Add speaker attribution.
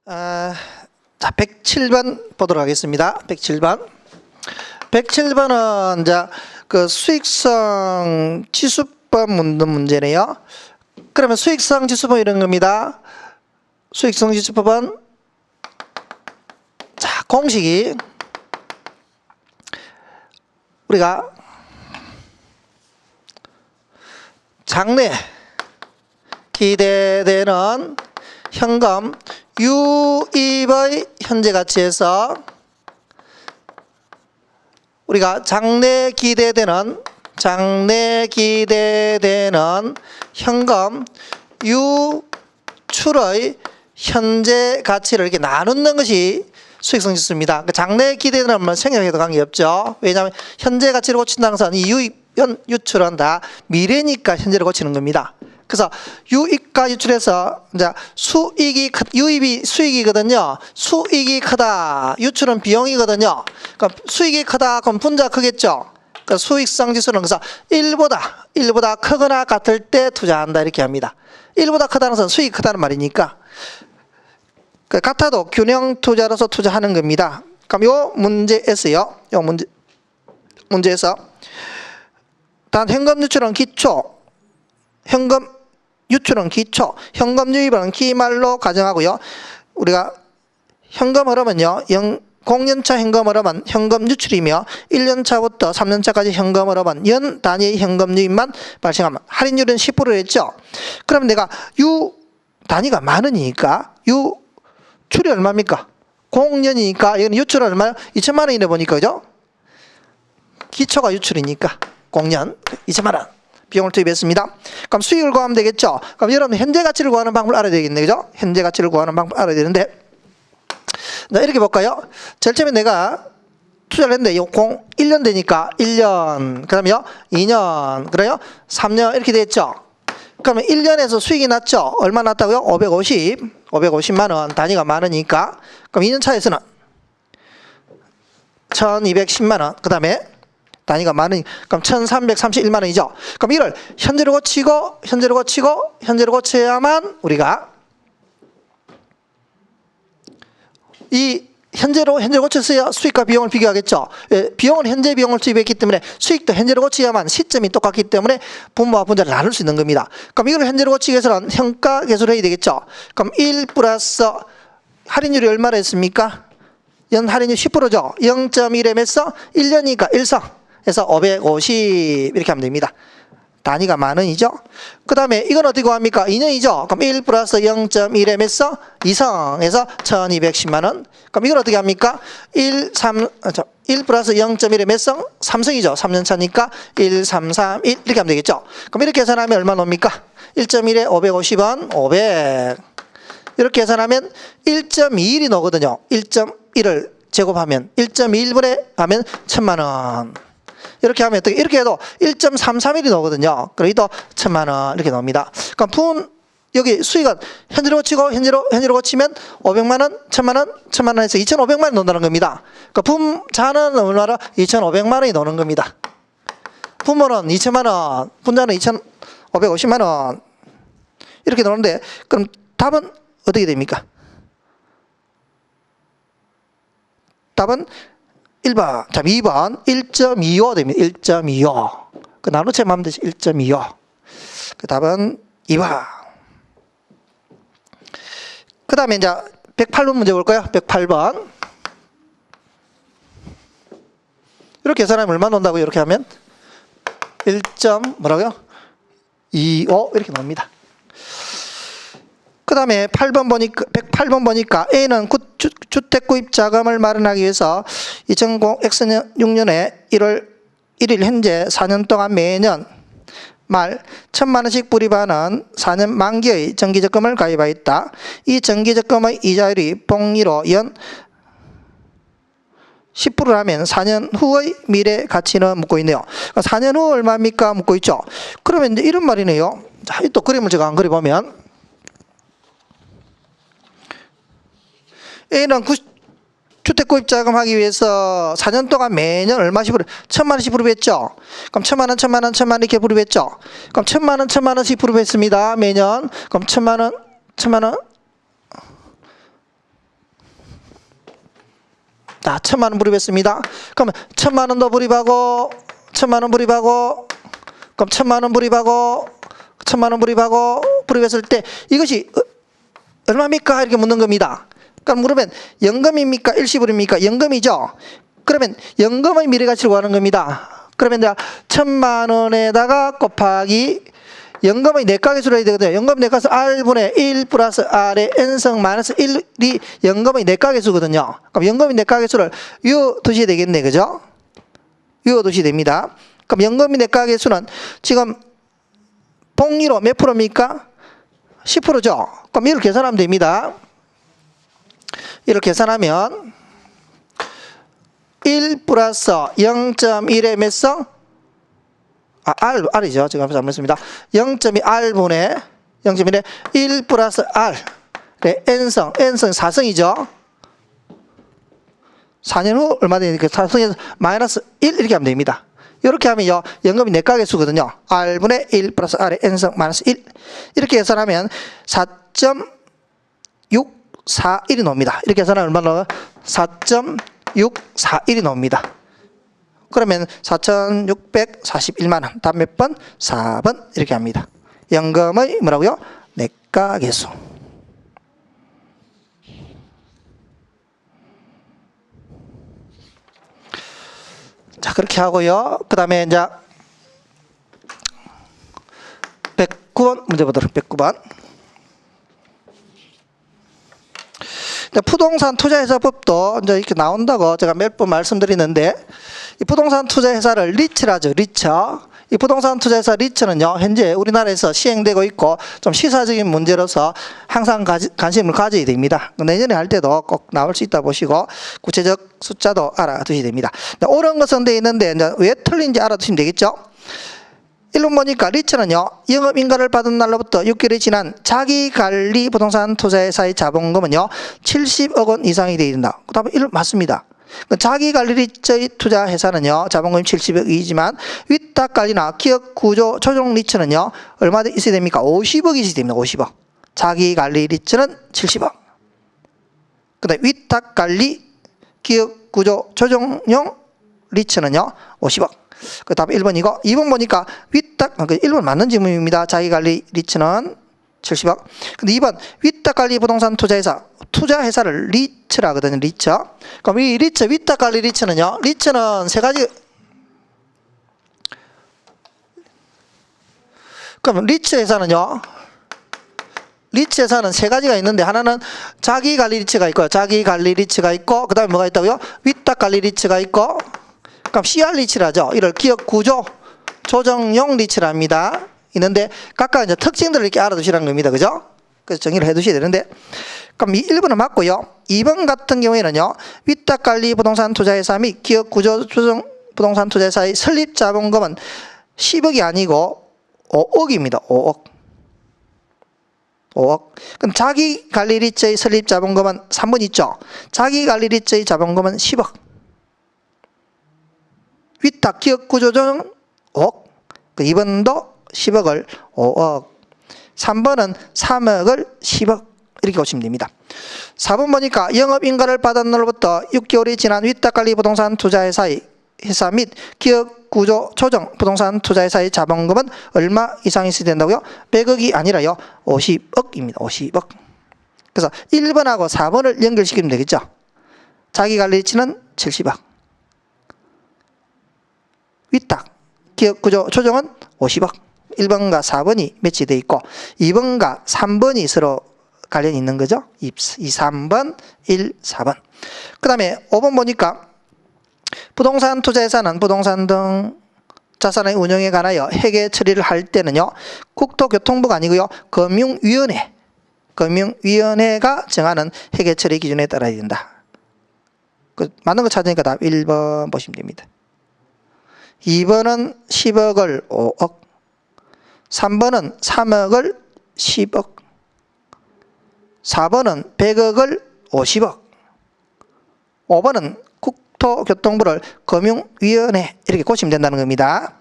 Speaker 1: 자, 107번 보도록 하겠습니다. 107번은 이제 그 수익성 지수법 묻는 문제네요. 그러면 수익성 지수법 이런 겁니다. 수익성 지수법은 자, 공식이 우리가 장래 기대되는 현금 유입의 현재 가치에서 우리가 장래 기대되는 현금 유출의 현재 가치를 이렇게 나누는 것이 수익성 지수입니다. 장래 기대되는 건 생각해도 관계없죠. 왜냐하면 현재 가치를 고친다는 것은 이 유입, 유출은 다 미래니까 현재를 고치는 겁니다. 그래서 유입과 유출해서 이제 유입이 수익이거든요. 수익이 크다. 유출은 비용이거든요. 그럼 수익이 크다. 그럼 분자 크겠죠. 그러니까 수익성 지수는 그래서 1보다 크거나 같을 때 투자한다 이렇게 합니다. 1보다 크다는 것은 수익이 크다는 말이니까 같아도 균형 투자로서 투자하는 겁니다. 그럼 요 문제에서요. 문제에서 단 현금 유출은 기초, 현금 유출은 기초, 현금 유입은 기말로 가정하고요. 우리가 현금 흐름은요, 0년차 현금 흐름은 현금 유출이며 1년차부터 3년차까지 현금 흐름은 연 단위 현금 유입만 발생하면 할인율은 10%였죠. 그러면 내가 유 단위가 많으니까 유출이 얼마입니까? 0년이니까 이건 유출은 얼마요? 2천만 원이네 보니까, 그죠? 기초가 유출이니까 0년 2천만 원 비용을 투입했습니다. 그럼 수익을 구하면 되겠죠. 그럼 여러분 현재 가치를 구하는 방법을 알아야 되겠네, 그죠? 현재 가치를 구하는 방법을 알아야 되는데, 자, 이렇게 볼까요? 제일 처음에 내가 투자를 했는데 1년 되니까 1년, 그 다음에요 2년, 그래요 3년 이렇게 됐죠. 그러면 1년에서 수익이 났죠. 얼마 났다고요? 550만 원, 단위가 많으니까. 그럼 2년 차에서는 1210만 원, 그 다음에 단위가 많으니까 그럼 1331만 원이죠. 그럼 이걸 현재로 고쳐야만 우리가 이 현재로 고쳤어야 수익과 비용을 비교하겠죠. 비용은 현재 비용을 투입했기 때문에 수익도 현재로 고쳐야만 시점이 똑같기 때문에 분모와 분자를 나눌 수 있는 겁니다. 그럼 이걸 현재로 고치기 위해서는 현가 계수를 해야 되겠죠. 그럼 1 플러스 할인율이 얼마나 했습니까? 연 할인율 10%죠. 0.1m에서 1년이니까 1성 해서 550 이렇게 하면 됩니다. 단위가 만 원이죠. 그 다음에 이건 어떻게 구합니까? 2년이죠. 그럼 1 플러스 0.1m에서 2성에서 1210만 원. 그럼 이걸 어떻게 합니까? 1 플러스 0.1의 몇 성? 3성이죠. 3년 차니까 1, 3, 3, 1 이렇게 하면 되겠죠. 그럼 이렇게 계산하면 얼마 나옵니까? 1.1에 550원, 500. 이렇게 계산하면 1.21이 나오거든요. 1.1을 제곱하면 1.21분에 하면 1000만 원. 이렇게 하면 어떻게, 이렇게 해도 1.331이 나오거든요. 그래도 1000만 원 이렇게 나옵니다. 그럼 여기 수익은 현재로 고치면 500만 원, 1000만 원, 1000만 원에서 2500만 원 나온다는 겁니다. 그러니까 분자는 얼마나? 2500만 원이 나오는 겁니다. 분모는 2000만 원, 분자는 2550만 원 이렇게 나오는데, 그럼 답은 어떻게 됩니까? 답은 1번, 자, 2번 1.25 됩니다. 1.25. 그 나누체만 하면 되지. 1.25. 그 답은 2번. 그 다음에 이제 108번 문제 볼까요? 108번. 이렇게 계산하면 얼마 나온다고요? 이렇게 하면 1. 뭐라고요? 25 이렇게 나옵니다. 그 다음에 108번 보니까 A는 주택구입 자금을 마련하기 위해서 2006년에 1월 1일 현재 4년 동안 매년 말 1000만 원씩 불입하는 4년 만기의 정기적금을 가입하였다. 이 정기적금의 이자율이 복리로 연 10%라면 4년 후의 미래 가치는 묻고 있네요. 4년 후 얼마입니까? 묻고 있죠. 그러면 이제 이런 말이네요. 자, 또 그림을 제가 안 그려보면, A는 주택구입자금 하기 위해서 4년 동안 매년 얼마씩 1000만 원씩 불입했죠. 그럼 1000만 원, 1000만 원, 1000만 원 이렇게 불입했죠. 그럼 1000만 원, 1000만 원씩 불입했습니다. 매년. 그럼 1000만 원, 1000만 원, 자, 1,000만 원 불입했습니다. 그러면 1,000만 원 더 불입하고 1,000만 원 불입하고 그럼 1,000만 원 불입하고 1,000만 원 불입하고 불입했을 때 이것이 얼마입니까? 이렇게 묻는 겁니다. 그럼 물으면 연금입니까? 일시불입니까? 연금이죠. 그러면 연금의 미래가치를 구하는 겁니다. 그러면 내가 1,000만 원에다가 곱하기 연금의 내가계수를 해야 되거든요. 연금 내가계수 R분의 1 플러스 R의 N승 마이너스 1이 연금의 내가계수거든요. 그럼 연금의 내가계수를 외워두셔야 되겠네. 그죠? 외워두셔야 됩니다. 그럼 연금의 내가계수는 지금 복리로 몇 프로입니까? 10%죠. 그럼 이를 계산하면 됩니다. 이를 계산하면 1 플러스 0.1의 몇 성? R이죠. 제가 잘못했습니다. 0.2 R분의 0.1의 1 플러스 R 네, N성 4성이죠. 4년 후 얼마 되니까 4성에서 마이너스 1 이렇게 하면 됩니다. 이렇게 하면요, 연금이 내가계수거든요. R분의 1 플러스 R의 N성 마이너스 1 이렇게 계산하면 4.641이 나옵니다. 이렇게 계산하면 얼마 나와요? 4.641이 나옵니다. 그러면 4,641만 원. 다음 몇 번? 4번 이렇게 합니다. 연금의 뭐라고요? 내가계수. 자, 그렇게 하고요. 그 다음에 이제 109번 문제 보도록. 109번. 부동산 투자회사법도 이제 이렇게 나온다고 제가 몇 번 말씀드리는데, 이 부동산 투자회사를 리츠라죠. 리처. 이 부동산 투자회사 리츠는요, 현재 우리나라에서 시행되고 있고 좀 시사적인 문제로서 항상 관심을 가져야 됩니다. 내년에 할 때도 꼭 나올 수 있다 보시고 구체적 숫자도 알아두셔야 됩니다. 옳은 것은 되어 있는데 이제 왜 틀린지 알아두시면 되겠죠. 1번 보니까 리츠는요, 영업인가를 받은 날로부터 6개월이 지난 자기관리 부동산 투자회사의 자본금은요 70억 원 이상이 되어야 된다. 그 다음에 1번 맞습니다. 자기관리 리츠의 투자회사는요 자본금이 70억이지만 위탁관리나 기업구조 조정 리츠는요 얼마 있어야 됩니까? 50억이 있어야 됩니다. 50억. 자기관리 리츠는 70억. 그 다음에 위탁관리 기업구조 조정용 리츠는요 50억. 그 다음에 1번이고, 2번 보니까 위탁, 1번 맞는 질문입니다. 자기관리 리츠는 70억. 근데 2번 위탁관리 부동산 투자회사를 리츠라 하거든요. 리츠. 그럼 이 리츠, 위탁관리 리츠는요, 리츠는 세 가지. 그럼 리츠 회사는요, 리츠 회사는 세 가지가 있는데, 하나는 자기관리 리츠가 있고요. 자기관리 리츠가 있고, 그 다음에 뭐가 있다고요? 위탁관리 리츠가 있고, 그럼 CR 리츠라죠. 이를 기업 구조 조정용 리츠랍니다. 있는데 각각 이제 특징들을 이렇게 알아두시라는 겁니다. 그죠? 그래서 정리를 해 두셔야 되는데, 그럼 이 1번은 맞고요. 2번 같은 경우에는요, 위탁관리 부동산 투자회사 및 기업 구조 조정 부동산 투자회사의 설립 자본금은 10억이 아니고 5억입니다. 5억. 그럼 자기관리 리츠의 설립 자본금은 3번 있죠. 자기관리 리츠의 자본금은 10억. 위탁 기업 구조조정 5억. 2번도 10억을 5억. 3번은 3억을 10억. 이렇게 보시면 됩니다. 4번 보니까 영업인가를 받은 날로부터 6개월이 지난 위탁관리 부동산 투자회사의 회사 및 기업 구조 조정 부동산 투자회사의 자본금은 얼마 이상 있어야 된다고요? 100억이 아니라요 50억입니다. 50억. 그래서 1번하고 4번을 연결시키면 되겠죠. 자기관리 리츠는 70억. 위탁 기업 구조 조정은 50억. 1번과 4번이 매치되어 있고 2번과 3번이 서로 관련이 있는 거죠. 2, 3번, 1, 4번. 그 다음에 5번 보니까 부동산 투자회사는 부동산 등 자산의 운용에 관하여 회계 처리를 할 때는요, 국토교통부가 아니고요, 금융위원회가 정하는 회계 처리 기준에 따라야 된다. 맞는 거 찾으니까 답 1번 보시면 됩니다. 2번은 10억을 5억, 3번은 3억을 10억, 4번은 100억을 50억, 5번은 국토교통부를 금융위원회 이렇게 고치면 된다는 겁니다.